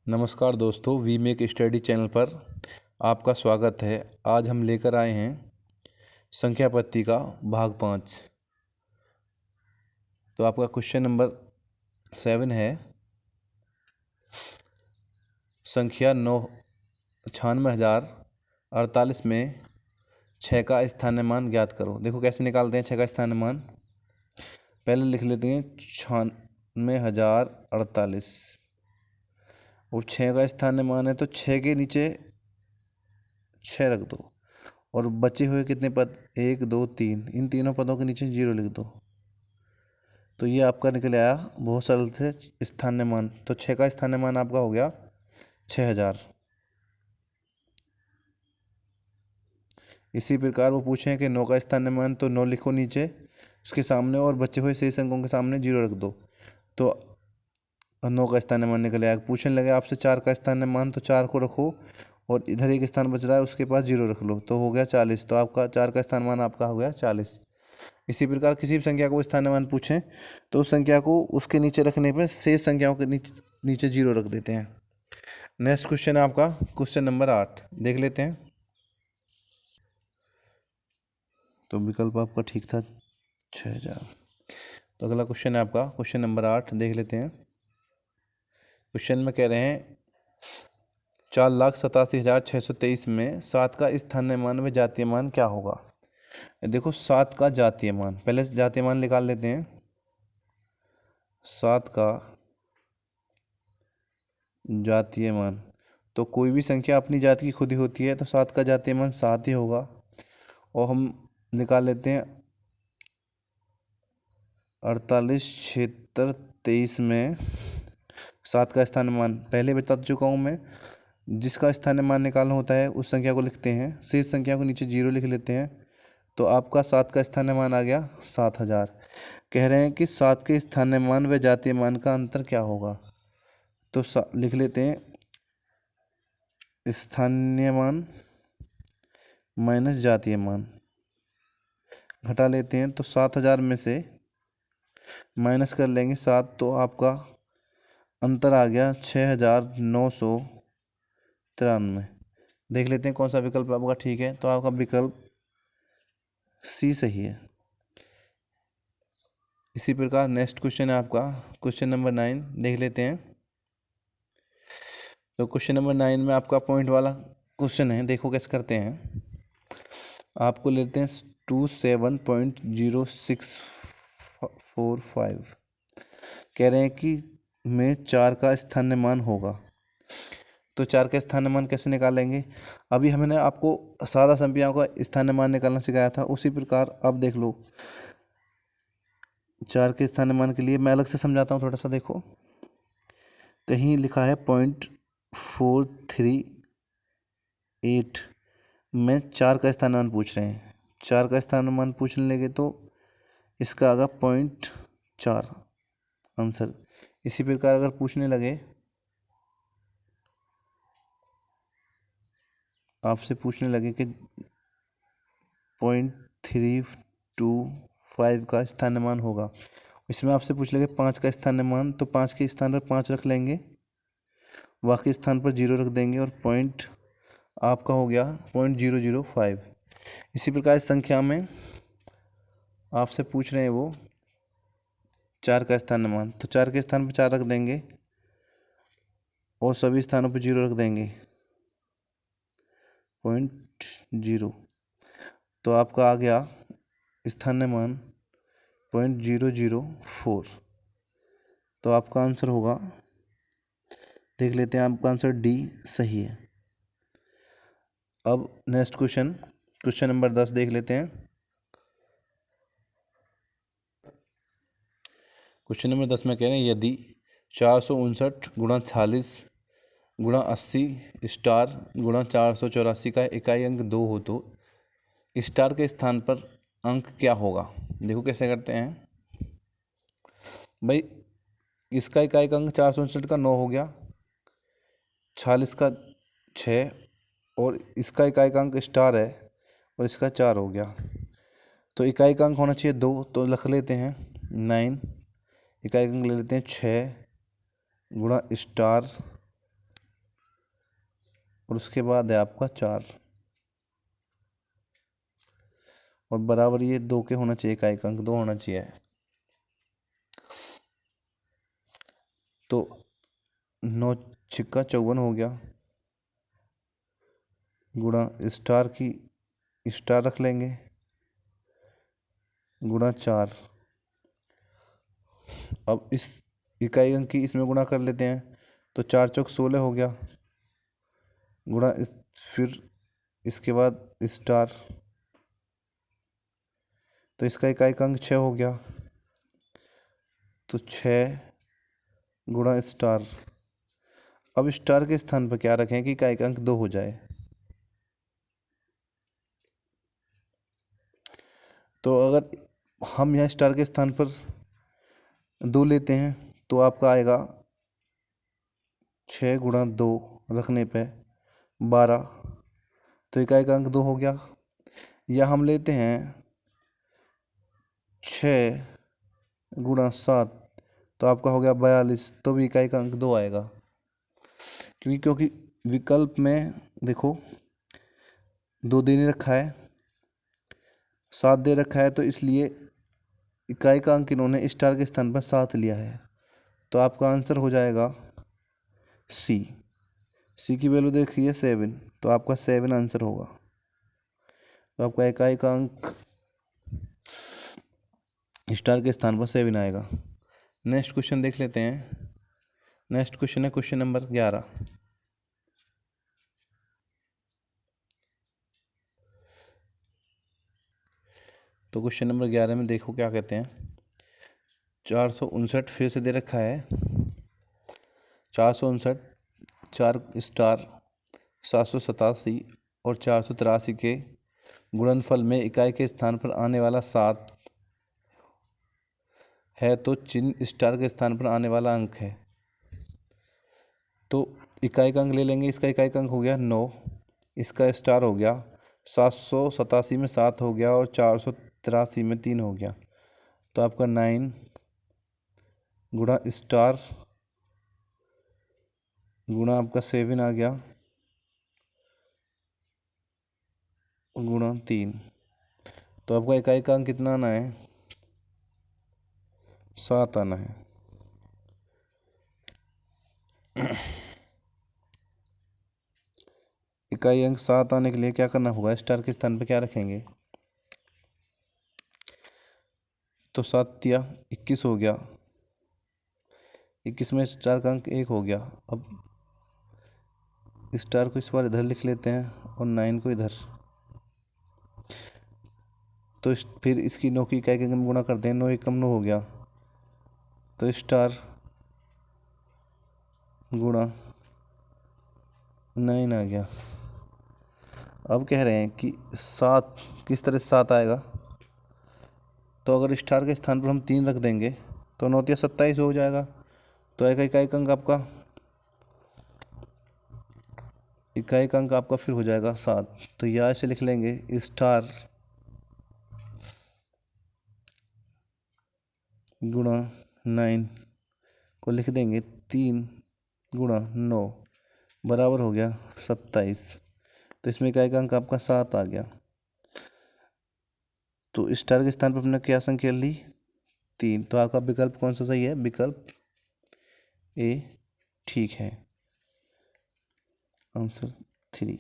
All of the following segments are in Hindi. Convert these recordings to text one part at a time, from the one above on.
नमस्कार दोस्तों, वी मेक स्टडी चैनल पर आपका स्वागत है। आज हम लेकर आए हैं संख्या पत्ती का भाग 5। तो आपका क्वेश्चन नंबर 7 है, संख्या 96,048 में 6 का स्थानीय मान ज्ञात करो। देखो कैसे निकालते हैं 6 का स्थानीय मान। पहले लिख लेते हैं 96,048 और 6 का स्थानीय मान है, तो 6 के नीचे 6 रख दो और बचे हुए कितने पद, 1 2 3, इन तीनों पदों के नीचे 0 लिख दो। तो ये आपका निकल आया बहुत सरल से स्थानीय मान। तो 6 का स्थानीय मान आपका हो गया 6,000। इसी प्रकार वो पूछें कि 9 का स्थानीय मान, तो 9 लिखो नीचे उसके सामने और बचे हुए शेष अंकों के सामने 0 रख दो। तो 9 का स्थानीय मान निकल आया। पूछने लगे आपसे 4 का स्थानीय मान, तो 4 को रखो और इधर एक स्थान बच रहा है उसके पास 0 रख लो, तो हो गया 40। तो आपका 4 का स्थानीय मान आपका हो गया 40। इसी प्रकार किसी भी संख्या को स्थानीय मान पूछें तो उस संख्या को उसके नीचे रखने पर शेष संख्याओं के नीचे 0 रख देते हैं। नेक्स्ट क्वेश्चन है आपका क्वेश्चन नंबर 8, देख लेते हैं। तो विकल्प आपका ठीक था 6,000। तो अगला क्वेश्चन है आपका क्वेश्चन नंबर 8, देख लेते हैं। क्वेश्चन में कह रहे हैं 4,87,623 में 7 का स्थानीय मान व जातीय मान क्या होगा। देखो 7 का जातीय मान, पहले जातीय मान निकाल लेते हैं। 7 का जातीय मान, तो कोई भी संख्या अपनी जाति की खुद ही होती है, तो 7 का जातीय मान 7 ही होगा। और हम निकाल लेते हैं 48,76,23 में 7 का स्थानीय मान पहले बता चुका हूँ मैं। जिसका स्थानीय मान निकालना होता है उस संख्या को लिखते हैं, शेष संख्या को नीचे 0 लिख लेते हैं। तो आपका 7 का स्थानीय मान आ गया 7,000। कह रहे हैं कि 7 के स्थानीय मान व जातीय मान का अंतर क्या होगा। तो लिख लेते हैं स्थानीय मान माइनस जातीय मान, घटा लेते हैं। तो 7,000 में से माइनस कर लेंगे 7, तो आपका अंतर आ गया 6,993। देख लेते हैं कौन सा विकल्प आपका ठीक है। तो आपका विकल्प सी सही है। इसी प्रकार नेक्स्ट क्वेश्चन है आपका क्वेश्चन नंबर 9, देख लेते हैं। तो क्वेश्चन नंबर 9 में आपका पॉइंट वाला क्वेश्चन है, देखो कैसे करते हैं। आपको लेते हैं 27.0645, कह रहे हैं कि में 4 का स्थानीय मान होगा। तो 4 का स्थानीय मान कैसे निकालेंगे। अभी हमने आपको सादा संख्याओं का स्थानीय मान निकालना सिखाया था, उसी प्रकार अब देख लो 4 के स्थानीय मान के लिए मैं अलग से समझाता हूँ थोड़ा सा। देखो कहीं लिखा है 0.438 में 4 का स्थानीय मान पूछ रहे हैं। 4 का स्थानीय मान पूछने लगे तो इसका आगा 0.4 आंसर। इसी प्रकार अगर पूछने लगे, आपसे पूछने लगे कि 0.325 का स्थानीय मान होगा, इसमें आपसे पूछ लगे 5 का स्थानीय मान, तो 5 के स्थान पर 5 रख लेंगे, बाकी स्थान पर 0 रख देंगे और पॉइंट आपका हो गया 0.005। इसी प्रकार इस संख्या में आपसे पूछ रहे हैं वो 4 का स्थानीय मान, तो 4 के स्थान पर 4 रख देंगे और सभी स्थानों पर 0 रख देंगे 0.0। तो आपका आ गया स्थानीय मान 0.004। तो आपका आंसर होगा, देख लेते हैं, आपका आंसर डी सही है। अब नेक्स्ट क्वेश्चन नंबर 10 देख लेते हैं। क्वेश्चन नंबर 10 में कह रहे हैं यदि 459 गुणा 46 गुणा 80 स्टार गुणा 484 का इकाई अंक 2 हो तो स्टार के स्थान पर अंक क्या होगा। देखो कैसे करते हैं भाई। इसका इकाई अंक 459 का 9 हो गया, 46 का 6 और इसका इकाई अंक स्टार है और इसका 4 हो गया। तो इकाई अंक होना चाहिए 2, तो लिख लेते हैं 9। इकाई अंक ले लेते हैं 6 गुणा स्टार और उसके बाद है आपका 4 और बराबर ये 2 के होना चाहिए, इकाई अंक 2 होना चाहिए। तो 9 छिक्का 54 हो गया, गुणा स्टार की स्टार रख लेंगे, गुणा 4। अब इस इकाई अंक की इसमें गुणा कर लेते हैं, तो 4 चौक 16 हो गया, गुणा फिर इसके बाद स्टार, तो इसका इकाई अंक 6 हो गया, तो 6 गुणा स्टार। अब स्टार के स्थान पर क्या रखें कि इकाई अंक 2 हो जाए। तो अगर हम यहाँ स्टार के स्थान पर 2 लेते हैं तो आपका आएगा 6 गुणा 2 रखने पे 12, तो इकाई का अंक 2 हो गया। या हम लेते हैं 6 गुणा 7, तो आपका हो गया 42, तो भी इकाई का अंक 2 आएगा। क्योंकि विकल्प में देखो 2 दे नहीं रखा है, 7 दे रखा है, तो इसलिए इकाई का अंक इन्होंने स्टार के स्थान पर 7 लिया है। तो आपका आंसर हो जाएगा सी। सी की वैल्यू देखिए 7, तो आपका 7 आंसर होगा। तो आपका इकाई का अंक स्टार के स्थान पर 7 आएगा। नेक्स्ट क्वेश्चन देख लेते हैं। नेक्स्ट क्वेश्चन है क्वेश्चन नंबर 11। तो क्वेश्चन नंबर 11 में देखो क्या कहते हैं। 459 फिर से दे रखा है, 459, 4 स्टार 787 और 483 के गुणनफल में इकाई के स्थान पर आने वाला 7 है, तो चिन्ह स्टार के स्थान पर आने वाला अंक है। तो इकाई का अंक ले लेंगे, इसका इकाई का अंक हो गया 9, इसका स्टार हो गया 787 में 7 हो गया और 483 में 3 हो गया, तो आपका 9 गुणा स्टार गुणा आपका 7 आ गया गुणा 3, तो आपका इकाई का अंक कितना आना है, 7 आना है। इकाई अंक 7 आने के लिए क्या करना होगा, स्टार के स्थान पर क्या रखेंगे, तो 7 दिया 21 हो गया, 21 में स्टार का अंक 1 हो गया। अब स्टार को इस बार इधर लिख लेते हैं और 9 को इधर, तो फिर इसकी 9 की इकाई के अंक में गुणा करते हैं, 9 एकम 9 हो गया, तो स्टार गुणा 9 आ गया। अब कह रहे हैं कि 7 किस तरह से 7 आएगा, तो अगर स्टार के स्थान पर हम 3 रख देंगे तो 9 या 27 हो जाएगा, तो इकाई का अंक आपका इकाई का अंक आपका फिर हो जाएगा 7। तो यहाँ से लिख लेंगे स्टार गुणा 9 को लिख देंगे 3 गुणा 9 बराबर हो गया 27, तो इसमें इकाई का अंक आपका 7 आ गया। तो स्टार के स्थान पर हमने क्या संख्या ली, 3, तो आपका विकल्प कौन सा सही है, विकल्प ए ठीक है, आंसर 3।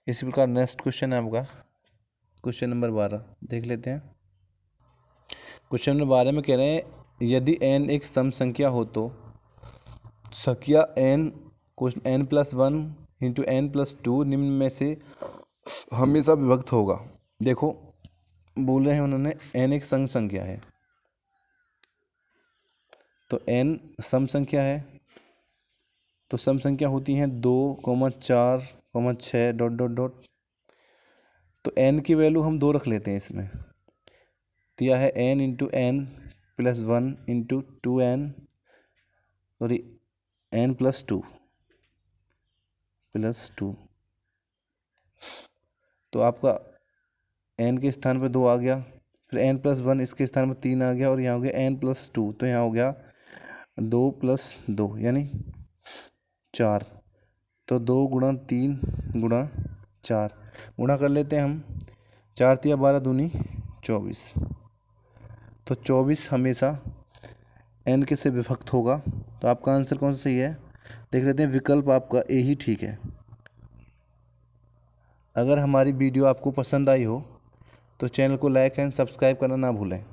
इसी प्रकार नेक्स्ट क्वेश्चन है आपका क्वेश्चन नंबर 12, देख लेते हैं। क्वेश्चन नंबर 12 में कह रहे हैं यदि n एक सम संख्या हो तो संख्या n question n+1 into n+2 निम्न में से हमेशा विभक्त होगा। देखो बोल रहे हैं उन्होंने n एक सम संख्या है, तो n सम संख्या है, तो सम संख्या होती हैं 2, 4, 6 डॉट डॉट डॉट। तो n की वैल्यू हम 2 रख लेते हैं, इसमें दिया है n into n+1 into 2n sorry n+2 +2, तो आपका n के स्थान पर 2 आ गया, फिर n+1 इसके स्थान पर 3 आ गया और यहाँ हो गया n+2, तो यहाँ हो गया 2 + 2 यानी 4। तो 2 गुणा 3 गुणा 4 गुणा कर लेते हैं हम। 4 तिया 12 दूनी 24। तो 24 हमेशा n के से विभक्त होगा। तो आपका आंसर कौन सा सही है देख लेते हैं। विकल्प आपका ए ही ठीक है। अगर हमारी वीडियो आपको पसंद आई हो तो चैनल को लाइक एंड सब्सक्राइब करना ना भूलें।